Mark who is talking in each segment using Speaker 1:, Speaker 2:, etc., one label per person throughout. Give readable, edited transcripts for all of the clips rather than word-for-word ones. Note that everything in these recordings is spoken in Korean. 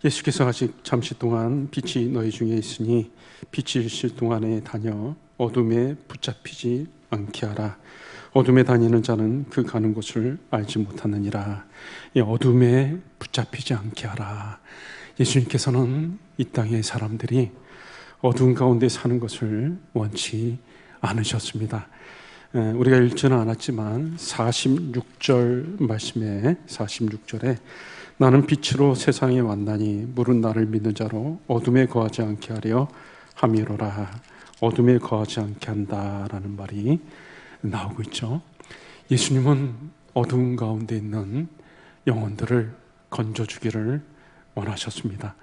Speaker 1: 예수께서 아직 잠시 동안 빛이 너희 중에 있으니 빛이 있을 동안에 다녀 어둠에 붙잡히지 않게 하라. 어둠에 다니는 자는 그 가는 곳을 알지 못하느니라. 이 어둠에 붙잡히지 않게 하라. 예수님께서는 이 땅의 사람들이 어둠 가운데 사는 것을 원치 않으셨습니다. 우리가 읽지는 않았지만 46절 말씀에 46절에 나는 빛으로 세상에 왔나니 물은 나를 믿는 자로 어둠에 거하지 않게 하려 함이로라. 어둠에 거하지 않게 한다라는 말이 나오고 있죠. 예수님은 어두운 가운데 있는 영혼들을 건져주기를 원하셨습니다.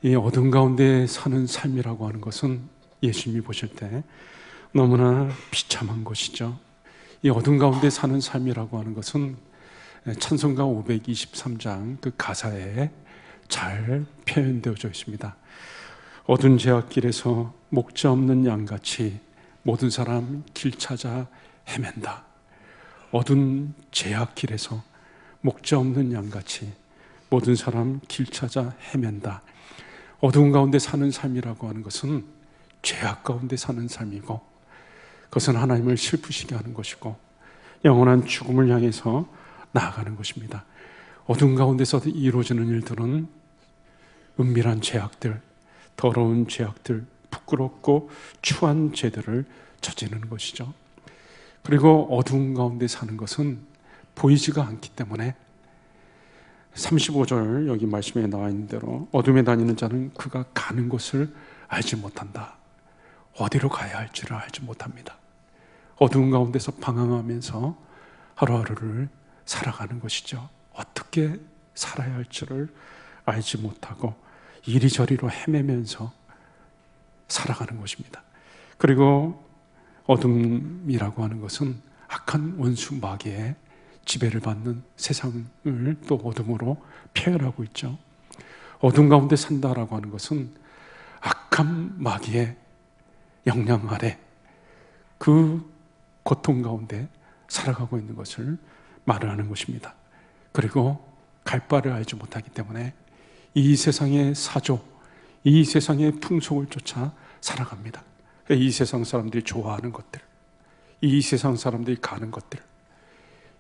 Speaker 1: 이 어둠 가운데 사는 삶이라고 하는 것은 예수님이 보실 때 너무나 비참한 것이죠. 이 어둠 가운데 사는 삶이라고 하는 것은 찬송가 523장 그 가사에 잘 표현되어져 있습니다. 어두운 제약길에서 목자 없는 양같이 모든 사람 길 찾아 헤맨다. 어두운 제약길에서 목자 없는 양같이 모든 사람 길 찾아 헤맨다. 어두운 가운데 사는 삶이라고 하는 것은 죄악 가운데 사는 삶이고, 그것은 하나님을 슬프시게 하는 것이고 영원한 죽음을 향해서 나아가는 것입니다. 어두운 가운데서 이루어지는 일들은 은밀한 죄악들, 더러운 죄악들, 부끄럽고 추한 죄들을 저지르는 것이죠. 그리고 어두운 가운데 사는 것은 보이지가 않기 때문에 35절 여기 말씀에 나와 있는 대로 어둠에 다니는 자는 그가 가는 곳을 알지 못한다. 어디로 가야 할지를 알지 못합니다. 어두운 가운데서 방황하면서 하루하루를 살아가는 것이죠. 어떻게 살아야 할지를 알지 못하고 이리저리로 헤매면서 살아가는 것입니다. 그리고 어둠이라고 하는 것은 악한 원수 마귀의 지배를 받는 세상을 또 어둠으로 표현하고 있죠. 어둠 가운데 산다라고 하는 것은 악한 마귀의 영향 아래 그 고통 가운데 살아가고 있는 것을 말을 하는 것입니다. 그리고 갈 바를 알지 못하기 때문에 이 세상의 사조, 이 세상의 풍속을 쫓아 살아갑니다. 이 세상 사람들이 좋아하는 것들, 이 세상 사람들이 가는 것들,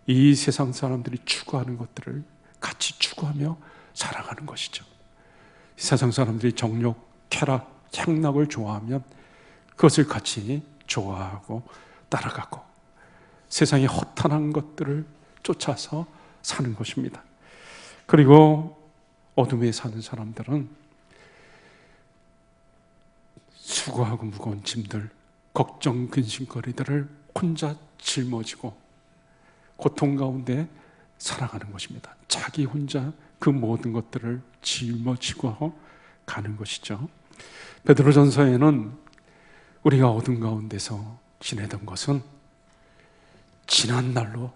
Speaker 1: 이 세상 사람들이 추구하는 것들을 같이 추구하며 살아가는 것이죠. 세상 사람들이 정욕, 쾌락, 향락을 좋아하면 그것을 같이 좋아하고 따라가고 세상의 허탄한 것들을 쫓아서 사는 것입니다. 그리고 어둠에 사는 사람들은 수고하고 무거운 짐들, 걱정, 근심거리들을 혼자 짊어지고 고통 가운데 살아가는 것입니다. 자기 혼자 그 모든 것들을 짊어지고 가는 것이죠. 베드로전서에는 우리가 어둠 가운데서 지내던 것은 지난 날로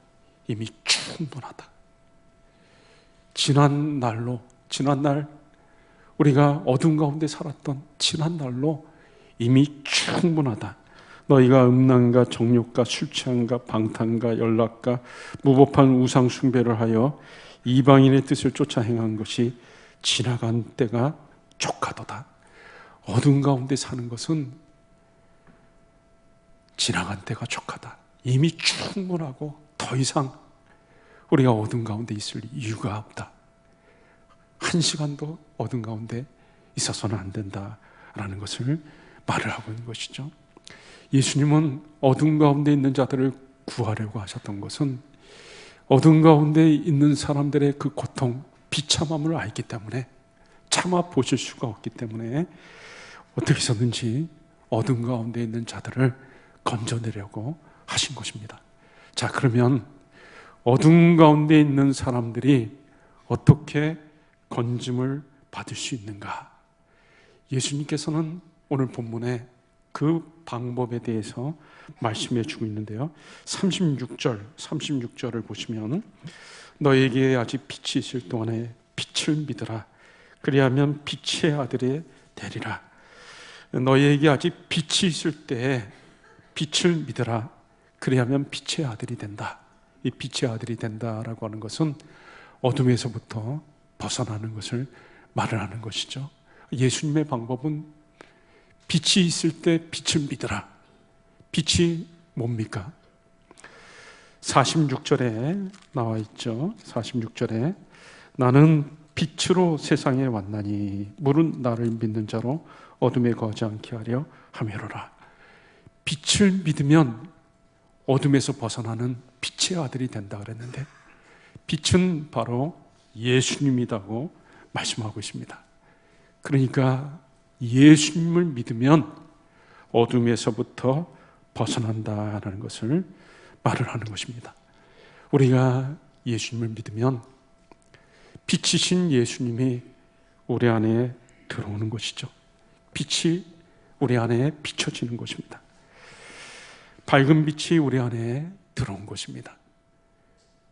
Speaker 1: 이미 충분하다. 지난 날 우리가 어둠 가운데 살았던 지난 날로 이미 충분하다. 너희가 음란과 정욕과 술 취함과 방탕과 연락과 무법한 우상 숭배를 하여 이방인의 뜻을 쫓아 행한 것이 지나간 때가 족하도다. 어둠 가운데 사는 것은 지나간 때가 족하다. 이미 충분하고 더 이상 우리가 어둠 가운데 있을 이유가 없다. 한 시간도 어둠 가운데 있어서는 안 된다라는 것을 말을 하고 있는 것이죠. 예수님은 어둠 가운데 있는 자들을 구하려고 하셨던 것은 어둠 가운데 있는 사람들의 그 고통, 비참함을 알기 때문에 참아 보실 수가 없기 때문에 어떻게 해서든지 어둠 가운데 있는 자들을 건져내려고 하신 것입니다. 자, 그러면 어둠 가운데 있는 사람들이 어떻게 건짐을 받을 수 있는가? 예수님께서는 오늘 본문에 그 방법에 대해서 말씀해 주고 있는데요. 36절을 보시면 너에게 아직 빛이 있을 동안에 빛을 믿으라. 그리하면 빛의 아들이 되리라. 너에게 아직 빛이 있을 때에 빛을 믿으라. 그리하면 빛의 아들이 된다. 이 빛의 아들이 된다라고 하는 것은 어둠에서부터 벗어나는 것을 말을 하는 것이죠. 예수님의 방법은 빛이 있을 때 빛을 믿으라. 빛이 뭡니까? 46절에 나와 있죠. 46절에 나는 빛으로 세상에 왔나니 물은 나를 믿는 자로 어둠에 거하지 않게 하려 함이로라. 빛을 믿으면 어둠에서 벗어나는 빛의 아들이 된다 그랬는데 빛은 바로 예수님이라고 말씀하고 있습니다. 그러니까 예수님을 믿으면 어둠에서부터 벗어난다라는 것을 말을 하는 것입니다. 우리가 예수님을 믿으면 빛이신 예수님이 우리 안에 들어오는 것이죠. 빛이 우리 안에 비춰지는 것입니다. 밝은 빛이 우리 안에 들어온 것입니다.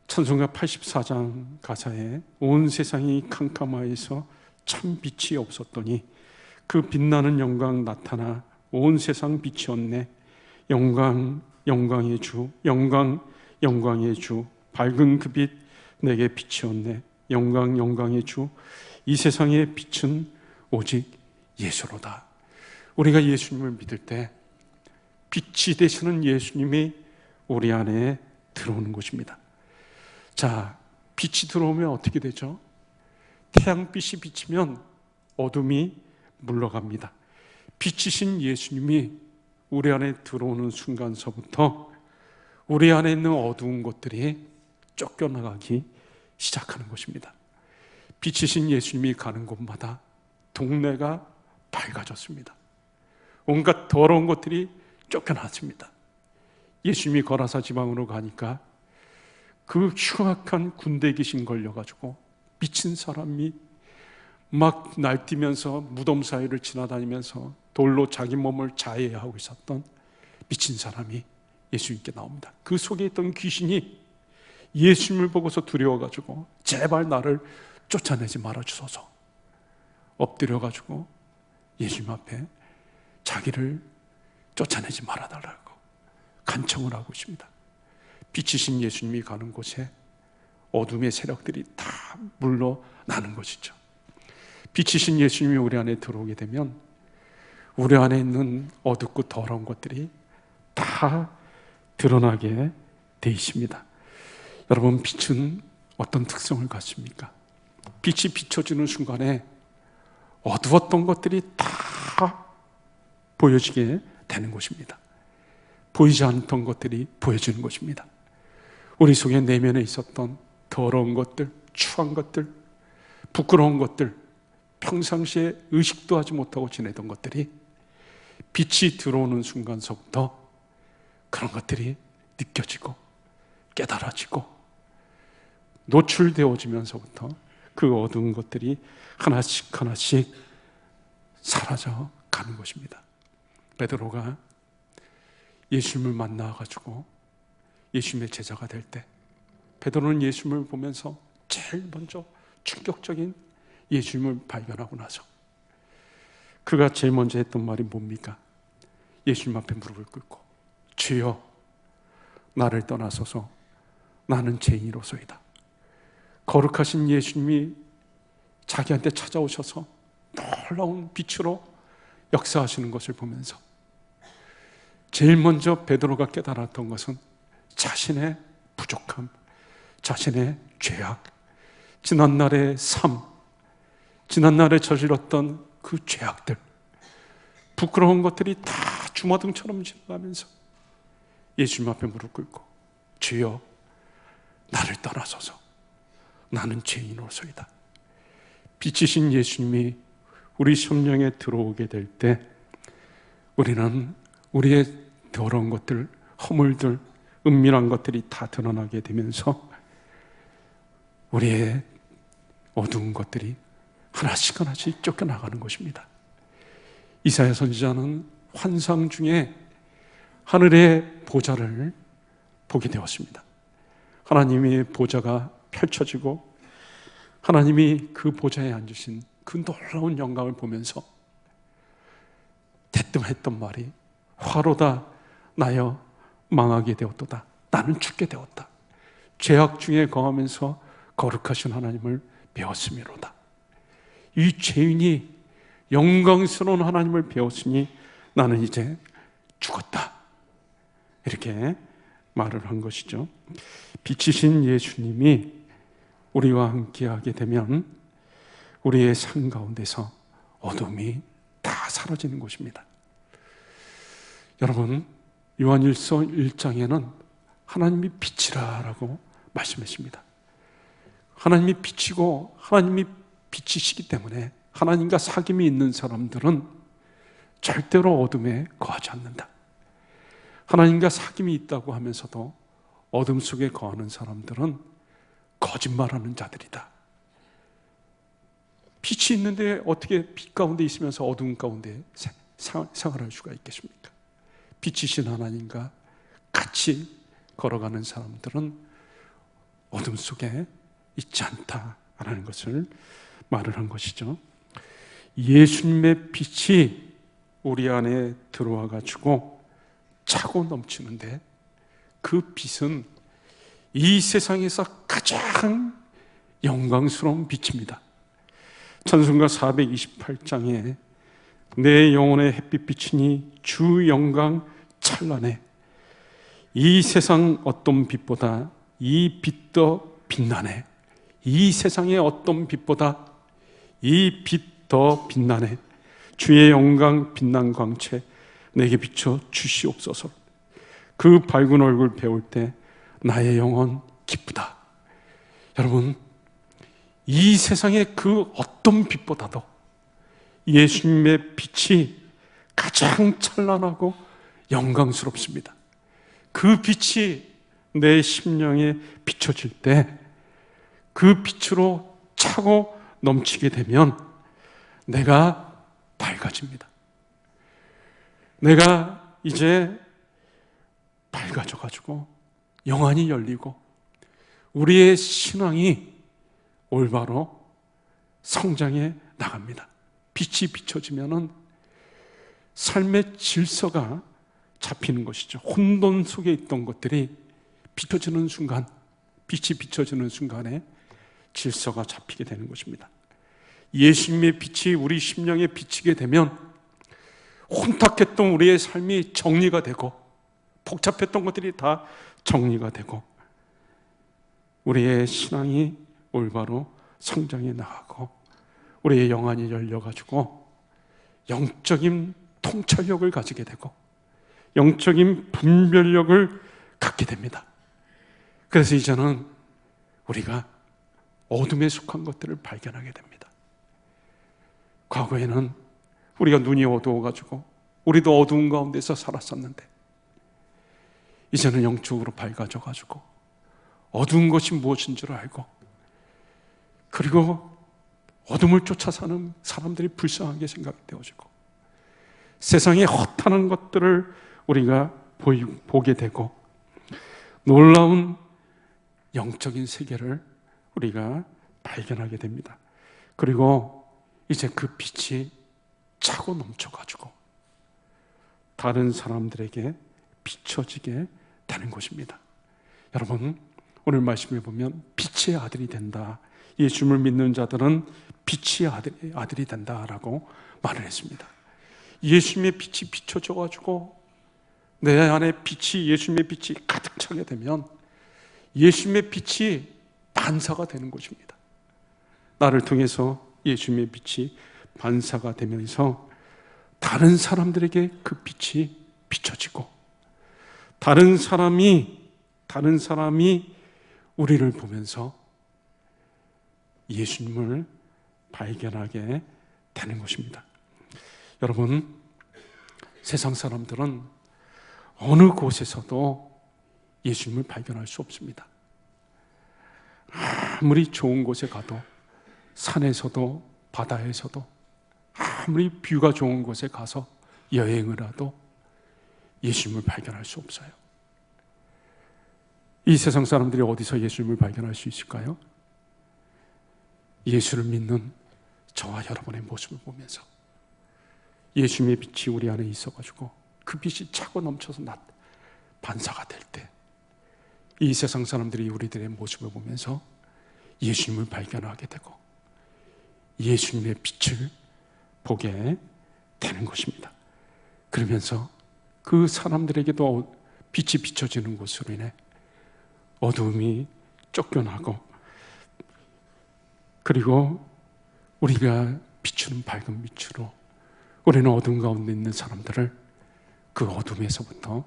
Speaker 1: 찬송가 84장 가사에 온 세상이 캄캄하여서 참 빛이 없었더니 그 빛나는 영광 나타나 온 세상 빛이었네. 영광 영광의 주, 영광 영광의 주, 밝은 그 빛 내게 빛이었네. 영광 영광의 주, 이 세상의 빛은 오직 예수로다. 우리가 예수님을 믿을 때 빛이 되시는 예수님이 우리 안에 들어오는 것입니다. 자, 빛이 들어오면 어떻게 되죠? 태양빛이 비치면 어둠이 물러갑니다. 빛이신 예수님이 우리 안에 들어오는 순간서부터 우리 안에 있는 어두운 것들이 쫓겨나가기 시작하는 것입니다. 빛이신 예수님이 가는 곳마다 동네가 밝아졌습니다. 온갖 더러운 것들이 쫓겨났습니다. 예수님이 거라사 지방으로 가니까 그 흉악한 군대 귀신 걸려가지고 미친 사람이 막 날뛰면서 무덤 사이를 지나다니면서 돌로 자기 몸을 자해하고 있었던 미친 사람이 예수님께 나옵니다. 그 속에 있던 귀신이 예수님을 보고서 두려워가지고 제발 나를 쫓아내지 말아주소서 엎드려가지고 예수님 앞에 자기를 쫓아내지 말아달라고 간청을 하고 있습니다. 빛이신 예수님이 가는 곳에 어둠의 세력들이 다 물러나는 것이죠. 빛이신 예수님이 우리 안에 들어오게 되면 우리 안에 있는 어둡고 더러운 것들이 다 드러나게 돼 있습니다. 여러분, 빛은 어떤 특성을 갖습니까? 빛이 비춰지는 순간에 어두웠던 것들이 다 보여지게 되는 것입니다. 보이지 않던 것들이 보여지는 것입니다. 우리 속에 내면에 있었던 더러운 것들, 추한 것들, 부끄러운 것들, 평상시에 의식도 하지 못하고 지내던 것들이 빛이 들어오는 순간서부터 그런 것들이 느껴지고 깨달아지고 노출되어지면서부터 그 어두운 것들이 하나씩 하나씩 사라져 가는 것입니다. 베드로가 예수님을 만나가지고 예수님의 제자가 될 때 베드로는 예수님을 보면서 제일 먼저 충격적인 예수님을 발견하고 나서 그가 제일 먼저 했던 말이 뭡니까? 예수님 앞에 무릎을 꿇고 주여 나를 떠나소서 나는 죄인이로소이다. 거룩하신 예수님이 자기한테 찾아오셔서 놀라운 빛으로 역사하시는 것을 보면서 제일 먼저 베드로가 깨달았던 것은 자신의 부족함, 자신의 죄악, 지난날의 삶, 지난날에 저질렀던 그 죄악들, 부끄러운 것들이 다 주마등처럼 지나가면서 예수님 앞에 무릎 꿇고 주여 나를 떠나소서 나는 죄인으로소이다. 빛이신 예수님이 우리 심령에 들어오게 될 때 우리는 우리의 더러운 것들, 허물들, 은밀한 것들이 다 드러나게 되면서 우리의 어두운 것들이 하나씩 하나씩 쫓겨나가는 것입니다. 이사야 선지자는 환상 중에 하늘의 보좌를 보게 되었습니다. 하나님의 보좌가 펼쳐지고 하나님이 그 보좌에 앉으신 그 놀라운 영광을 보면서 대뜸했던 말이 화로다 나여 망하게 되었도다. 나는 죽게 되었다. 죄악 중에 거하면서 거룩하신 하나님을 배웠음이로다. 이 죄인이 영광스러운 하나님을 배웠으니 나는 이제 죽었다. 이렇게 말을 한 것이죠. 빛이신 예수님이 우리와 함께하게 되면 우리의 삶 가운데서 어둠이 다 사라지는 것입니다. 여러분, 요한일서 1장에는 하나님이 빛이라고 말씀했습니다. 하나님이 빛이고 하나님이 빛이시기 때문에 하나님과 사귐이 있는 사람들은 절대로 어둠에 거하지 않는다. 하나님과 사귐이 있다고 하면서도 어둠 속에 거하는 사람들은 거짓말하는 자들이다. 빛이 있는데 어떻게 빛 가운데 있으면서 어둠 가운데 생활할 수가 있겠습니까? 빛이신 하나님과 같이 걸어가는 사람들은 어둠 속에 있지 않다라는 것을 말을 한 것이죠. 예수님의 빛이 우리 안에 들어와 가지고 차고 넘치는데 그 빛은 이 세상에서 가장 영광스러운 빛입니다. 찬송가 428장에 내 영혼의 햇빛 비치니 주 영광 찬란해 이 세상 어떤 빛보다 이 빛 더 빛나네. 이 세상의 어떤 빛보다 이 빛 더 빛나네. 주의 영광 빛난 광채 내게 비춰 주시옵소서. 그 밝은 얼굴 배울 때 나의 영혼 기쁘다. 여러분, 이 세상의 그 어떤 빛보다도 예수님의 빛이 가장 찬란하고 영광스럽습니다. 그 빛이 내 심령에 비춰질 때 그 빛으로 차고 넘치게 되면 내가 밝아집니다. 내가 이제 밝아져가지고 영안이 열리고 우리의 신앙이 올바로 성장해 나갑니다. 빛이 비춰지면은 삶의 질서가 잡히는 것이죠. 혼돈 속에 있던 것들이 비춰지는 순간, 빛이 비춰지는 순간에 질서가 잡히게 되는 것입니다. 예수님의 빛이 우리 심령에 비치게 되면 혼탁했던 우리의 삶이 정리가 되고 복잡했던 것들이 다 정리가 되고 우리의 신앙이 올바로 성장해 나가고 우리의 영안이 열려가지고 영적인 통찰력을 가지게 되고 영적인 분별력을 갖게 됩니다. 그래서 이제는 우리가 어둠에 속한 것들을 발견하게 됩니다. 과거에는 우리가 눈이 어두워가지고 우리도 어두운 가운데서 살았었는데 이제는 영적으로 밝아져가지고 어두운 것이 무엇인 줄 알고 그리고 어둠을 쫓아 사는 사람들이 불쌍하게 생각이 되어지고 세상에 허탄한 것들을 우리가 보게 되고 놀라운 영적인 세계를 우리가 발견하게 됩니다. 그리고 이제 그 빛이 차고 넘쳐가지고 다른 사람들에게 비춰지게 되는 것입니다. 여러분, 오늘 말씀에 보면 빛의 아들이 된다. 예수님을 믿는 자들은 빛의 아들이 된다라고 말을 했습니다. 예수님의 빛이 비춰져가지고 내 안에 빛이 예수님의 빛이 가득 차게 되면 예수님의 빛이 반사가 되는 것입니다. 나를 통해서 예수님의 빛이 반사가 되면서 다른 사람들에게 그 빛이 비춰지고 다른 사람이 우리를 보면서 예수님을 발견하게 되는 것입니다. 여러분, 세상 사람들은 어느 곳에서도 예수님을 발견할 수 없습니다. 아무리 좋은 곳에 가도 산에서도 바다에서도 아무리 뷰가 좋은 곳에 가서 여행을 해도 예수님을 발견할 수 없어요. 이 세상 사람들이 어디서 예수님을 발견할 수 있을까요? 예수를 믿는 저와 여러분의 모습을 보면서 예수님의 빛이 우리 안에 있어가지고 그 빛이 차고 넘쳐서 반사가 될 때 이 세상 사람들이 우리들의 모습을 보면서 예수님을 발견하게 되고 예수님의 빛을 보게 되는 것입니다. 그러면서 그 사람들에게도 빛이 비춰지는 것으로 인해 어두움이 쫓겨나고, 그리고 우리가 비추는 밝은 빛으로 우리는 어둠 가운데 있는 사람들을 그 어둠에서부터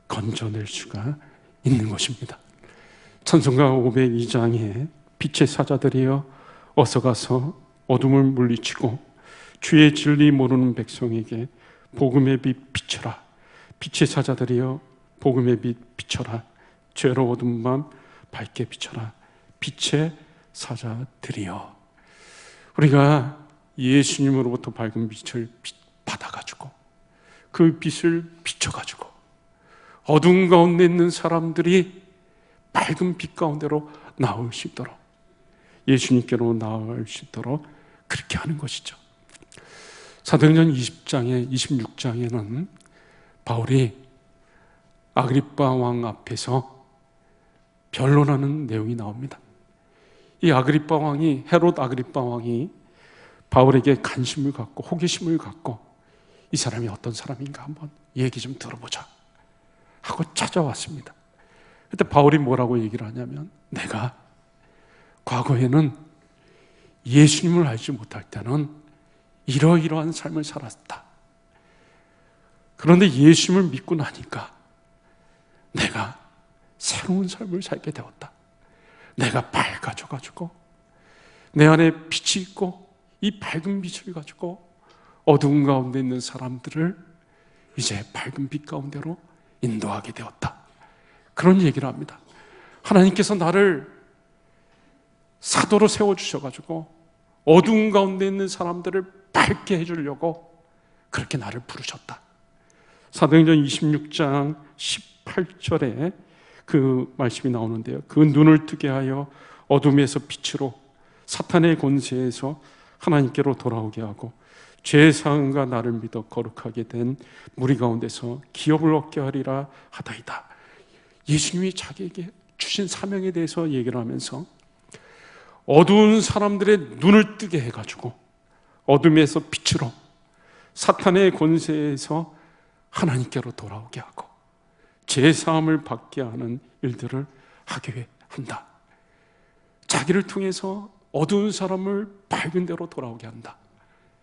Speaker 1: 건져낼 수가 있는 것입니다. 찬송가 502장에 빛의 사자들이여 어서 가서 어둠을 물리치고 주의 진리 모르는 백성에게 복음의 빛 비춰라. 빛의 사자들이여 복음의 빛 비춰라. 죄로 어두운 밤 밝게 비춰라. 빛의 사자들이여. 우리가 예수님으로부터 밝은 빛을 받아가지고 그 빛을 비춰가지고 어두운 가운데 있는 사람들이 밝은 빛 가운데로 나올 수 있도록, 예수님께로 나올 수 있도록 그렇게 하는 것이죠. 사도행전 20장에 26장에는 바울이 아그리빠 왕 앞에서 변론하는 내용이 나옵니다. 이 아그리빠 왕이, 헤롯 아그리빠 왕이 바울에게 관심을 갖고 호기심을 갖고 이 사람이 어떤 사람인가 한번 얘기 좀 들어보자 하고 찾아왔습니다. 그때 바울이 뭐라고 얘기를 하냐면, 내가 과거에는 예수님을 알지 못할 때는 이러이러한 삶을 살았다. 그런데 예수님을 믿고 나니까 내가 새로운 삶을 살게 되었다. 내가 밝아져가지고 내 안에 빛이 있고 이 밝은 빛을 가지고 어두운 가운데 있는 사람들을 이제 밝은 빛 가운데로 인도하게 되었다. 그런 얘기를 합니다. 하나님께서 나를 사도로 세워주셔가지고 어두운 가운데 있는 사람들을 밝게 해주려고 그렇게 나를 부르셨다. 사도행전 26장 18절에 그 말씀이 나오는데요. 그 눈을 뜨게 하여 어둠에서 빛으로 사탄의 권세에서 하나님께로 돌아오게 하고 죄 사함과 나를 믿어 거룩하게 된 무리 가운데서 기업을 얻게 하리라 하다이다. 예수님이 자기에게 주신 사명에 대해서 얘기를 하면서 어두운 사람들의 눈을 뜨게 해가지고 어둠에서 빛으로 사탄의 권세에서 하나님께로 돌아오게 하고 죄 사함을 받게 하는 일들을 하게 한다. 자기를 통해서 어두운 사람을 밝은 데로 돌아오게 한다.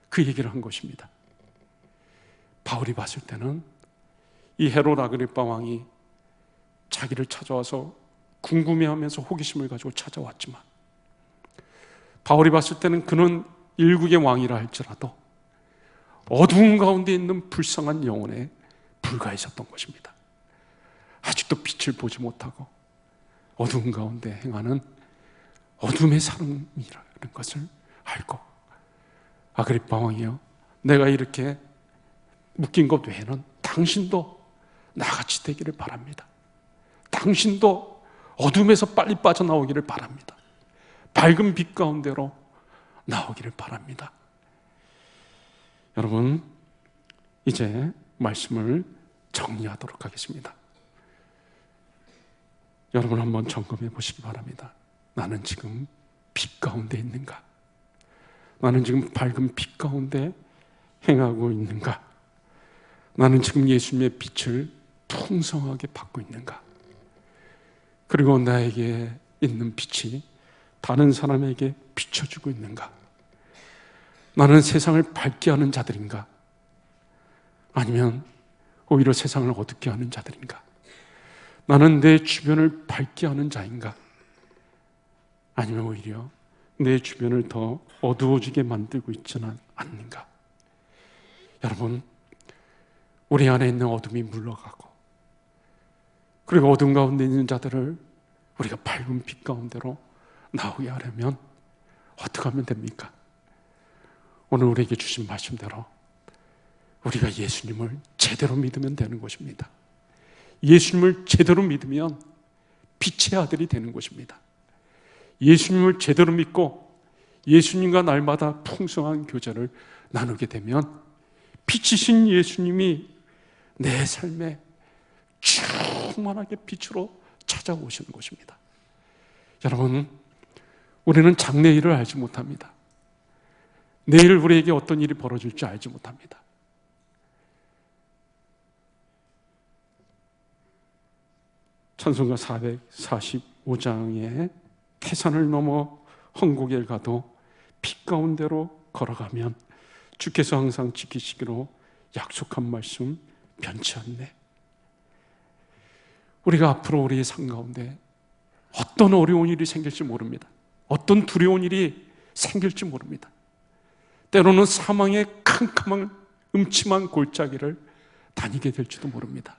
Speaker 1: 그 얘기를 한 것입니다. 바울이 봤을 때는 이 헤롯 아그리빠 왕이 자기를 찾아와서 궁금해하면서 호기심을 가지고 찾아왔지만, 바울이 봤을 때는 그는 일국의 왕이라 할지라도 어두운 가운데 있는 불쌍한 영혼에 불과해졌던 것입니다. 아직도 빛을 보지 못하고 어두운 가운데 행하는 어둠의 사람이라는 것을 알고, 아그리빠 왕이여, 내가 이렇게 묶인 것 외에는 당신도 나같이 되기를 바랍니다. 당신도 어둠에서 빨리 빠져나오기를 바랍니다. 밝은 빛 가운데로 나오기를 바랍니다. 여러분, 이제 말씀을 정리하도록 하겠습니다. 여러분 한번 점검해 보시기 바랍니다. 나는 지금 빛 가운데 있는가? 나는 지금 밝은 빛 가운데 행하고 있는가? 나는 지금 예수님의 빛을 풍성하게 받고 있는가? 그리고 나에게 있는 빛이 다른 사람에게 비춰주고 있는가? 나는 세상을 밝게 하는 자들인가? 아니면 오히려 세상을 어둡게 하는 자들인가? 나는 내 주변을 밝게 하는 자인가? 아니면 오히려 내 주변을 더 어두워지게 만들고 있지는 않는가? 여러분, 우리 안에 있는 어둠이 물러가고, 그리고 어둠 가운데 있는 자들을 우리가 밝은 빛 가운데로 나오게 하려면 어떻게 하면 됩니까? 오늘 우리에게 주신 말씀대로 우리가 예수님을 제대로 믿으면 되는 것입니다. 예수님을 제대로 믿으면 빛의 아들이 되는 것입니다. 예수님을 제대로 믿고 예수님과 날마다 풍성한 교제를 나누게 되면 빛이신 예수님이 내 삶에 충만하게 빛으로 찾아오시는 것입니다. 여러분, 우리는 장래일을 알지 못합니다. 내일 우리에게 어떤 일이 벌어질지 알지 못합니다. 찬송가 445장에 태산을 넘어 헝곡에 가도 빛 가운데로 걸어가면 주께서 항상 지키시기로 약속한 말씀 변치 않네. 우리가 앞으로 우리의 삶 가운데 어떤 어려운 일이 생길지 모릅니다. 어떤 두려운 일이 생길지 모릅니다. 때로는 사망의 캄캄한 음침한 골짜기를 다니게 될지도 모릅니다.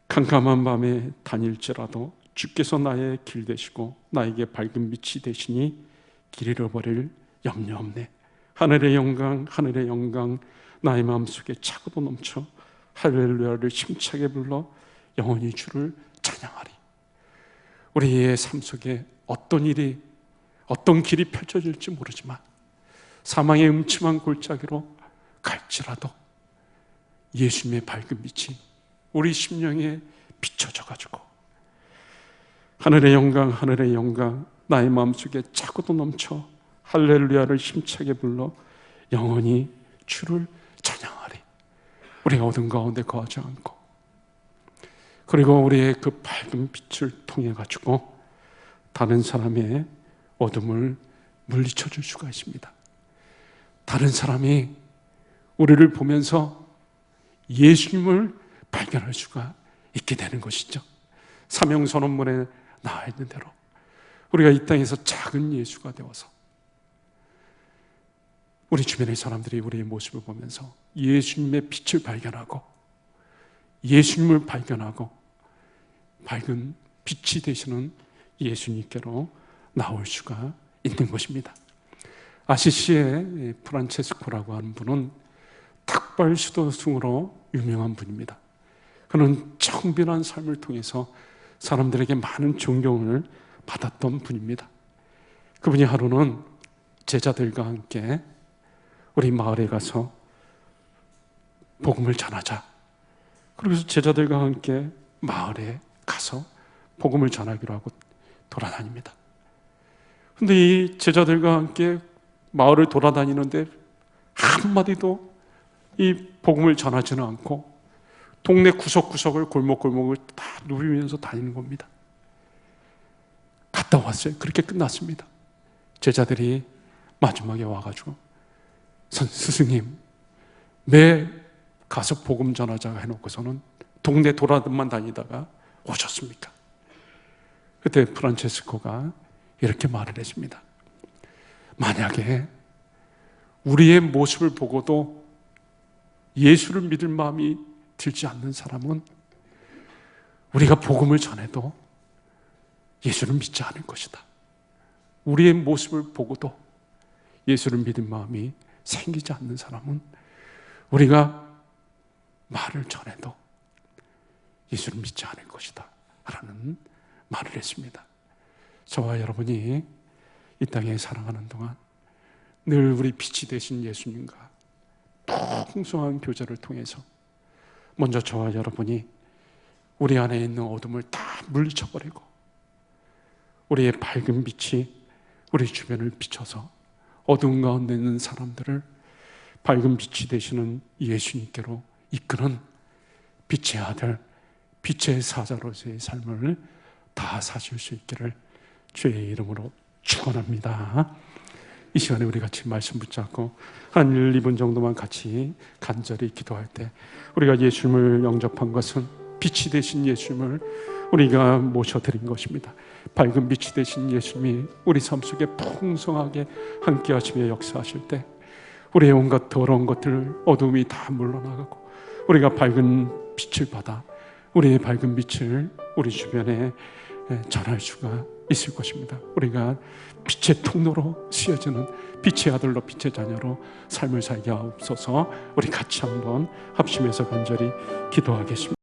Speaker 1: 캄캄한 밤에 다닐지라도 주께서 나의 길 되시고 나에게 밝은 빛이 되시니 길 잃어버릴 염려 없네. 하늘의 영광 하늘의 영광 나의 마음속에 차고도 넘쳐 할렐루야를 힘차게 불러 영원히 주를 찬양하리. 우리의 삶 속에 어떤 일이 어떤 길이 펼쳐질지 모르지만 사망의 음침한 골짜기로 갈지라도 예수님의 밝은 빛이 우리 심령에 비춰져 가지고 하늘의 영광 나의 마음속에 차고도 넘쳐 할렐루야를 힘차게 불러 영원히 주를 찬양하리. 우리가 어둠 가운데 거하지 않고 그리고 우리의 그 밝은 빛을 통해 가지고 다른 사람의 어둠을 물리쳐 줄 수가 있습니다. 다른 사람이 우리를 보면서 예수님을 발견할 수가 있게 되는 것이죠. 사명선언문에 나와 있는 대로 우리가 이 땅에서 작은 예수가 되어서 우리 주변의 사람들이 우리의 모습을 보면서 예수님의 빛을 발견하고 예수님을 발견하고 밝은 빛이 되시는 예수님께로 나올 수가 있는 것입니다. 아시시의 프란체스코라고 하는 분은 탁발 수도승으로 유명한 분입니다. 그는 청빈한 삶을 통해서 사람들에게 많은 존경을 받았던 분입니다. 그분이 하루는 제자들과 함께 우리 마을에 가서 복음을 전하자. 그래서 제자들과 함께 마을에 가서 복음을 전하기로 하고 돌아다닙니다. 근데 이 제자들과 함께 마을을 돌아다니는데 한마디도 이 복음을 전하지는 않고 동네 구석구석을 골목골목을 다 누비면서 다니는 겁니다. 갔다 왔어요. 그렇게 끝났습니다. 제자들이 마지막에 와가지고 스승님, 매 가서 복음 전하자고 해놓고서는 동네 돌아만 다니다가 오셨습니까? 그때 프란체스코가 이렇게 말을 했습니다. 만약에 우리의 모습을 보고도 예수를 믿을 마음이 들지 않는 사람은 우리가 복음을 전해도 예수를 믿지 않을 것이다. 우리의 모습을 보고도 예수를 믿을 마음이 생기지 않는 사람은 우리가 말을 전해도 예수를 믿지 않을 것이다 라는 말을 했습니다. 저와 여러분이 이 땅에 살아가는 동안 늘 우리 빛이 되신 예수님과 풍성한 교제를 통해서 먼저 저와 여러분이 우리 안에 있는 어둠을 다 물리쳐버리고 우리의 밝은 빛이 우리 주변을 비춰서 어두운 가운데 있는 사람들을 밝은 빛이 되시는 예수님께로 이끄는 빛의 아들, 빛의 사자로서의 삶을 다 사실 수 있기를 주의 이름으로 축원합니다. 이 시간에 우리 같이 말씀 붙잡고 한 1, 2분 정도만 같이 간절히 기도할 때 우리가 예수님을 영접한 것은 빛이 되신 예수님을 우리가 모셔드린 것입니다. 밝은 빛이 되신 예수님이 우리 삶 속에 풍성하게 함께 하시며 역사하실 때 우리의 온갖 더러운 것들, 어둠이 다 물러나가고 우리가 밝은 빛을 받아 우리의 밝은 빛을 우리 주변에 전할 수가 있을 것입니다. 우리가 빛의 통로로 쓰여지는 빛의 아들로 빛의 자녀로 삶을 살게 하옵소서. 우리 같이 한번 합심해서 간절히 기도하겠습니다.